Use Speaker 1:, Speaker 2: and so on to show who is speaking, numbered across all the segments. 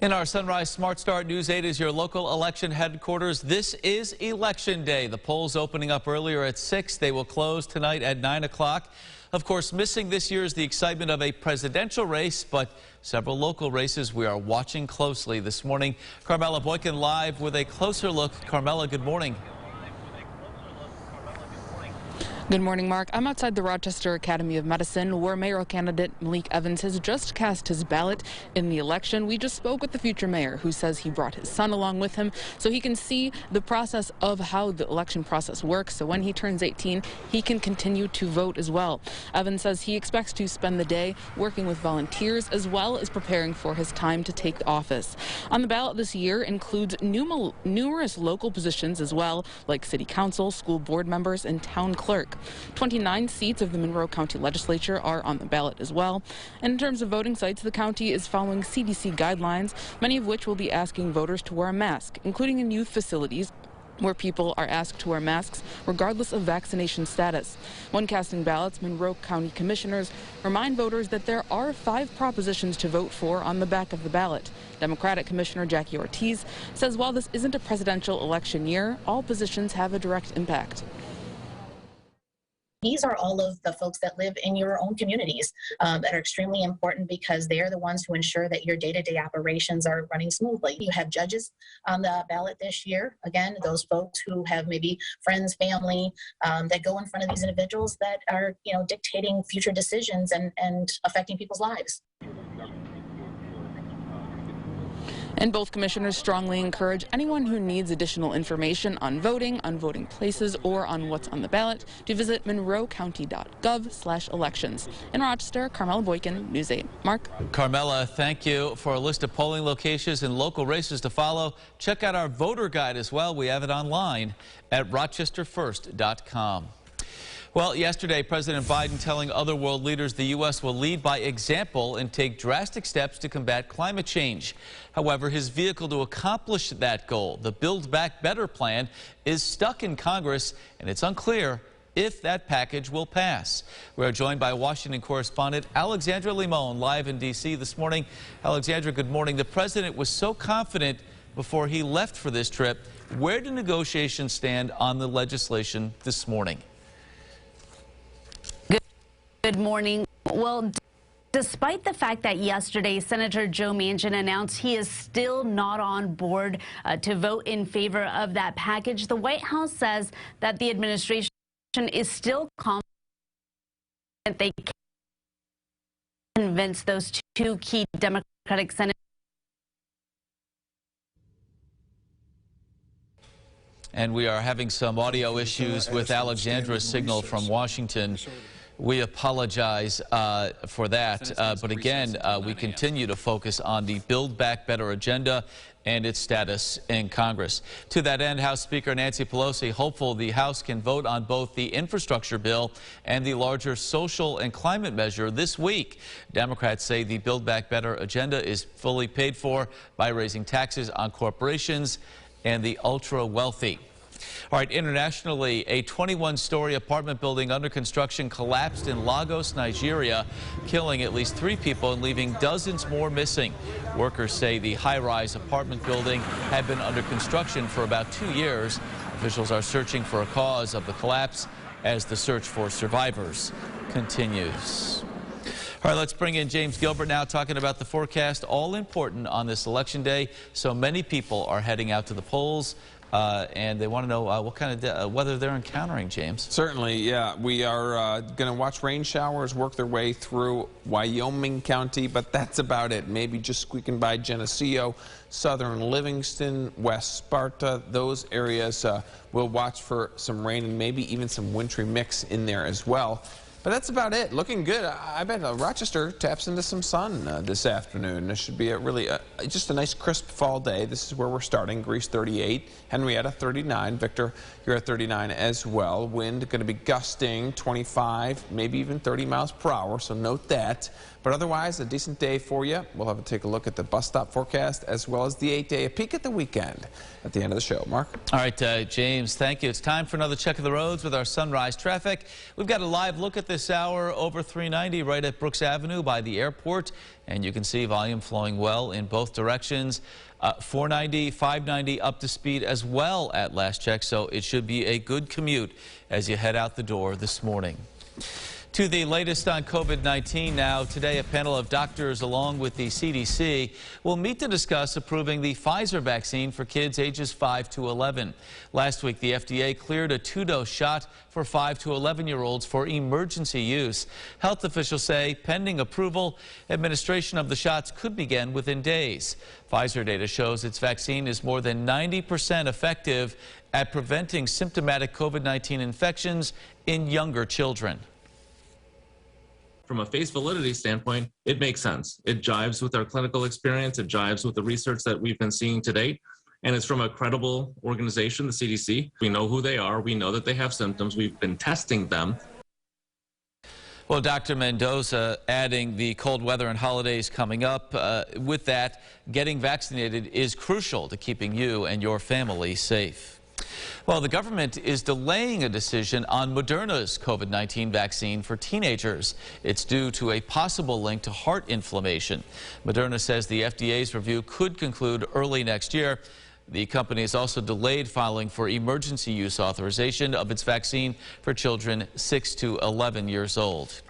Speaker 1: In our Sunrise Smart Start News 8 is your local election headquarters. This is Election Day. The polls opening up earlier at 6. They will close tonight at 9 o'clock. Of course, missing this year is the excitement of a presidential race, but several local races we are watching closely this morning. Carmela Boykin live with a closer look. Carmela, good morning.
Speaker 2: Good morning, Mark. I'm outside the Rochester Academy of Medicine, where mayoral candidate Malik Evans has just cast his ballot in the election. We just spoke with the future mayor, who says he brought his son along with him so he can see the process of how the election process works. So when he turns 18, he can continue to vote as well. Evans says he expects to spend the day working with volunteers as well as preparing for his time to take office. On the ballot this year includes numerous local positions as well, like city council, school board members, and town clerk. 29 seats of the Monroe County Legislature are on the ballot as well. And in terms of voting sites, the county is following CDC guidelines, many of which will be asking voters to wear a mask, including in youth facilities, where people are asked to wear masks regardless of vaccination status. When casting ballots, Monroe County commissioners remind voters that there are 5 propositions to vote for on the back of the ballot. Democratic Commissioner Jackie Ortiz says while this isn't a presidential election year, all positions have a direct impact.
Speaker 3: These are all of the folks that live in your own communities that are extremely important because they are the ones who ensure that your day-to-day operations are running smoothly. You have judges on the ballot this year. Again, those folks who have maybe friends, family that go in front of these individuals that are, dictating future decisions and affecting people's lives.
Speaker 2: And both commissioners strongly encourage anyone who needs additional information on voting places, or on what's on the ballot to visit monroecounty.gov/elections. In Rochester, Carmela Boykin, News 8. Mark?
Speaker 1: Carmela, thank you. For a list of polling locations and local races to follow, check out our voter guide as well. We have it online at rochesterfirst.com. Well, yesterday, President Biden telling other world leaders the U.S. will lead by example and take drastic steps to combat climate change. However, his vehicle to accomplish that goal, the Build Back Better plan, is stuck in Congress, and it's unclear if that package will pass. We are joined by Washington correspondent Alexandra Limon live in D.C. this morning. Alexandra, good morning. The president was so confident before he left for this trip. Where do negotiations stand on the legislation this morning?
Speaker 4: Good morning. Well, despite the fact that yesterday Senator Joe Manchin announced he is still not on board to vote in favor of that package, the White House says that the administration is still confident they can convince those 2 key Democratic senators.
Speaker 1: And we are having some audio issues with Alexandra's signal from Washington. We apologize for that, but again, we continue to focus on the Build Back Better agenda and its status in Congress. To that end, House Speaker Nancy Pelosi hopeful the House can vote on both the infrastructure bill and the larger social and climate measure this week. Democrats say the Build Back Better agenda is fully paid for by raising taxes on corporations and the ultra-wealthy. All right, internationally, a 21-story apartment building under construction collapsed in Lagos, Nigeria, killing at least 3 people and leaving dozens more missing. Workers say the high-rise apartment building had been under construction for about 2 years. Officials are searching for a cause of the collapse as the search for survivors continues. All right, let's bring in James Gilbert now, talking about the forecast, all important on this election day. So many people are heading out to the polls. And they want to know what kind of weather they're encountering, James.
Speaker 5: Certainly, yeah. We are going to watch rain showers work their way through Wyoming County, but that's about it. Maybe just squeaking by Geneseo, southern Livingston, West Sparta. Those areas we'll watch for some rain and maybe even some wintry mix in there as well. But that's about it. Looking good. I bet Rochester taps into some sun this afternoon. This should be a really just a nice crisp fall day. This is where we're starting. Greece 38, Henrietta 39. Victor, you're at 39 as well. Wind going to be gusting 25, maybe even 30 miles per hour, so note that. But otherwise, a decent day for you. We'll have to take a look at the bus stop forecast as well as the 8-day, a peek at the weekend at the end of the show. Mark?
Speaker 1: All right, James, thank you. It's time for another check of the roads with our sunrise traffic. We've got a live look at this hour over 390 right at Brooks Avenue by the airport. And you can see volume flowing well in both directions. 490, 590 up to speed as well at last check. So it should be a good commute as you head out the door this morning. To the latest on COVID-19 now. Today, a panel of doctors along with the CDC will meet to discuss approving the Pfizer vaccine for kids ages 5 to 11. Last week, the FDA cleared a 2-dose shot for 5 to 11-year-olds for emergency use. Health officials say pending approval, administration of the shots could begin within days. Pfizer data shows its vaccine is more than 90% effective at preventing symptomatic COVID-19 infections in younger children.
Speaker 6: From a face validity standpoint, it makes sense. It jives with our clinical experience. It jives with the research that we've been seeing to date. And it's from a credible organization, the CDC. We know who they are. We know that they have symptoms. We've been testing them.
Speaker 1: Well, Dr. Mendoza adding the cold weather and holidays coming up. With that, getting vaccinated is crucial to keeping you and your family safe. Well, the government is delaying a decision on Moderna's COVID-19 vaccine for teenagers. It's due to a possible link to heart inflammation. Moderna says the FDA's review could conclude early next year. The company has also delayed filing for emergency use authorization of its vaccine for children 6 to 11 years old.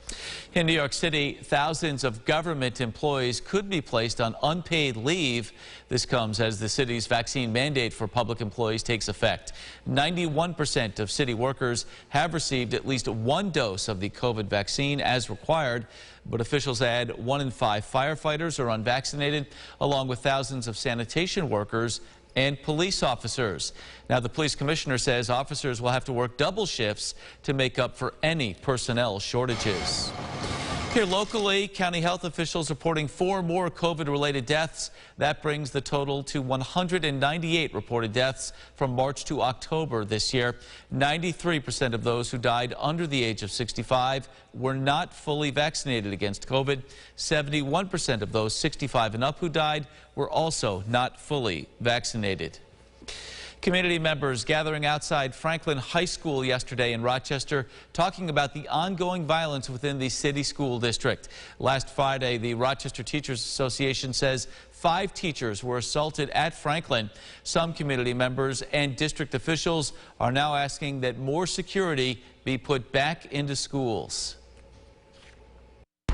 Speaker 1: In New York City, thousands of government employees could be placed on unpaid leave. This comes as the city's vaccine mandate for public employees takes effect. 91% of city workers have received at least one dose of the COVID vaccine as required, but officials add 1 in 5 firefighters are unvaccinated, along with thousands of sanitation workers and police officers. Now, the police commissioner says officers will have to work double shifts to make up for any personnel shortages. Here locally, county health officials reporting 4 more COVID-related deaths. That brings the total to 198 reported deaths from March to October this year. 93% of those who died under the age of 65 were not fully vaccinated against COVID. 71% of those 65 and up who died were also not fully vaccinated. Community members gathering outside Franklin High School yesterday in Rochester talking about the ongoing violence within the city school district. Last Friday, the Rochester Teachers Association says 5 teachers were assaulted at Franklin. Some community members and district officials are now asking that more security be put back into schools.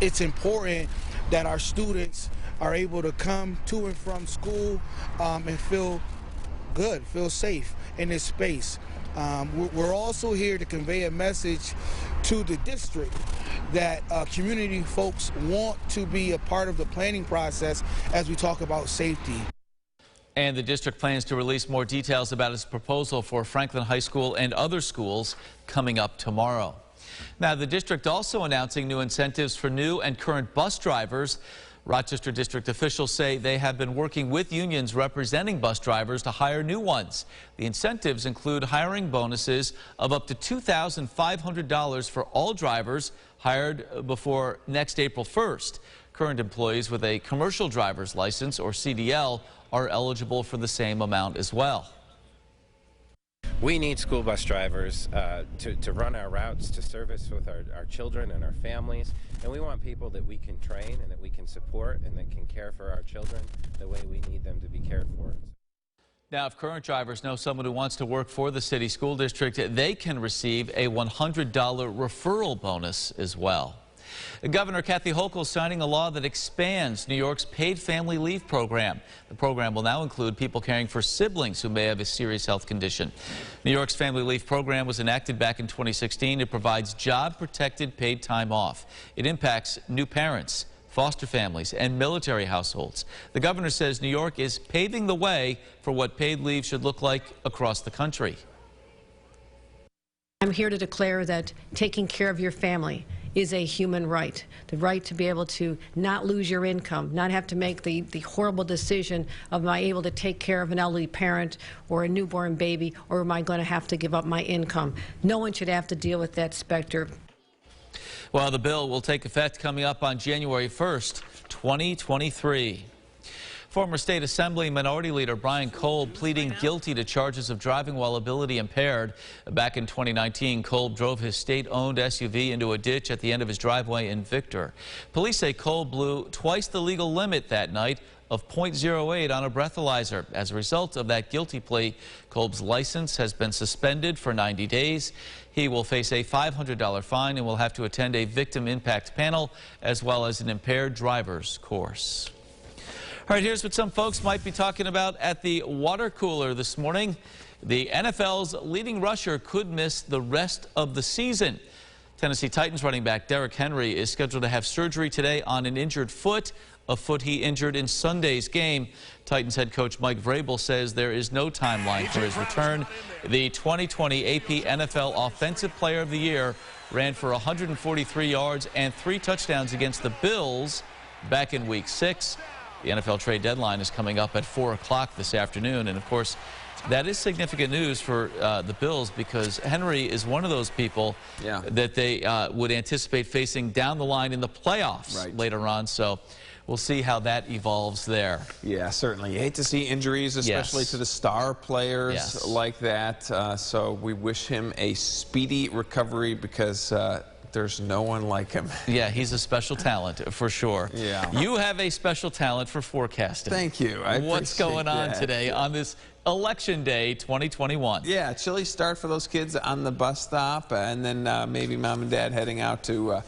Speaker 7: It's important that our students are able to come to and from school and feel good, feel safe in this space. We're also here to convey a message to the district that community folks want to be a part of the planning process as we talk about safety.
Speaker 1: And the district plans to release more details about its proposal for Franklin High School and other schools coming up tomorrow. Now, the district also announcing new incentives for new and current bus drivers. Rochester district officials say they have been working with unions representing bus drivers to hire new ones. The incentives include hiring bonuses of up to $2,500 for all drivers hired before next April 1st. Current employees with a commercial driver's license or CDL are eligible for the same amount as well.
Speaker 8: We need school bus drivers to run our routes, to service with our children and our families, and we want people that we can train and that we can support and that can care for our children the way we need them to be cared for.
Speaker 1: Now, if current drivers know someone who wants to work for the city school district, they can receive a $100 referral bonus as well. Governor Kathy Hochul signing a law that expands New York's paid family leave program. The program will now include people caring for siblings who may have a serious health condition. New York's family leave program was enacted back in 2016. It provides job-protected paid time off. It impacts new parents, foster families, and military households. The governor says New York is paving the way for what paid leave should look like across the country.
Speaker 9: I'm here to declare that taking care of your family is a human right. The right to be able to not lose your income, not have to make the horrible decision of am I able to take care of an elderly parent or a newborn baby, or am I going to have to give up my income? No one should have to deal with that specter.
Speaker 1: Well, the bill will take effect coming up on January 1st, 2023. Former State Assembly Minority Leader Brian Kolb pleading guilty to charges of driving while ability impaired. Back in 2019, Kolb drove his state-owned SUV into a ditch at the end of his driveway in Victor. Police say Kolb blew twice the legal limit that night of .08 on a breathalyzer. As a result of that guilty plea, Kolb's license has been suspended for 90 days. He will face a $500 fine and will have to attend a victim impact panel as well as an impaired driver's course. All right, here's what some folks might be talking about at the water cooler this morning. The NFL's leading rusher could miss the rest of the season. Tennessee Titans running back Derrick Henry is scheduled to have surgery today on an injured foot, a foot he injured in Sunday's game. Titans head coach Mike Vrabel says there is no timeline for his return. The 2020 AP NFL Offensive Player of the Year ran for 143 yards and 3 touchdowns against the Bills back in Week 6. The NFL trade deadline is coming up at 4 o'clock this afternoon, and of course that is significant news for the Bills because Henry is one of those people that they would anticipate facing down the line in the playoffs later on. So we'll see how that evolves there. Yeah, certainly. You hate to see injuries, especially to the star players like that. So we wish him a speedy recovery because there's no one like him. Yeah, he's a special talent for sure. Yeah. You have a special talent for forecasting. Thank you. What's going on today on this Election Day 2021? Yeah, chilly start for those kids on the bus stop, and then maybe mom and dad heading out to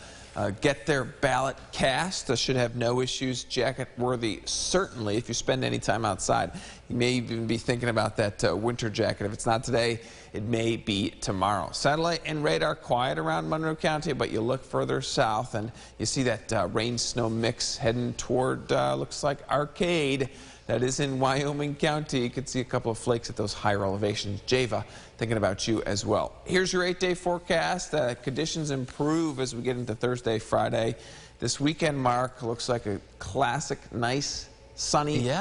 Speaker 1: get their ballot cast. Should have no issues. Jacket worthy, certainly. If you spend any time outside, you may even be thinking about that winter jacket. If it's not today, it may be tomorrow. Satellite and radar quiet around Monroe County, but you look further south and you see that rain-snow mix heading toward, looks like Arcade. That is in Wyoming County. You can see a couple of flakes at those higher elevations. Java, thinking about you as well. Here's your 8-day forecast. Conditions improve as we get into Thursday, Friday. This weekend, Mark, looks like a classic, nice, sunny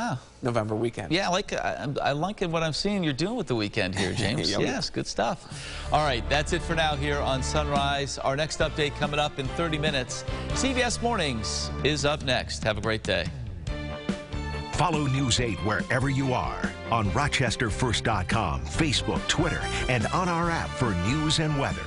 Speaker 1: November weekend. Yeah, I like what I'm seeing you're doing with the weekend here, James. Yes, good stuff. All right, that's it for now here on Sunrise. Our next update coming up in 30 minutes. CBS Mornings is up next. Have a great day.
Speaker 10: Follow News 8 wherever you are on RochesterFirst.com, Facebook, Twitter, and on our app for news and weather.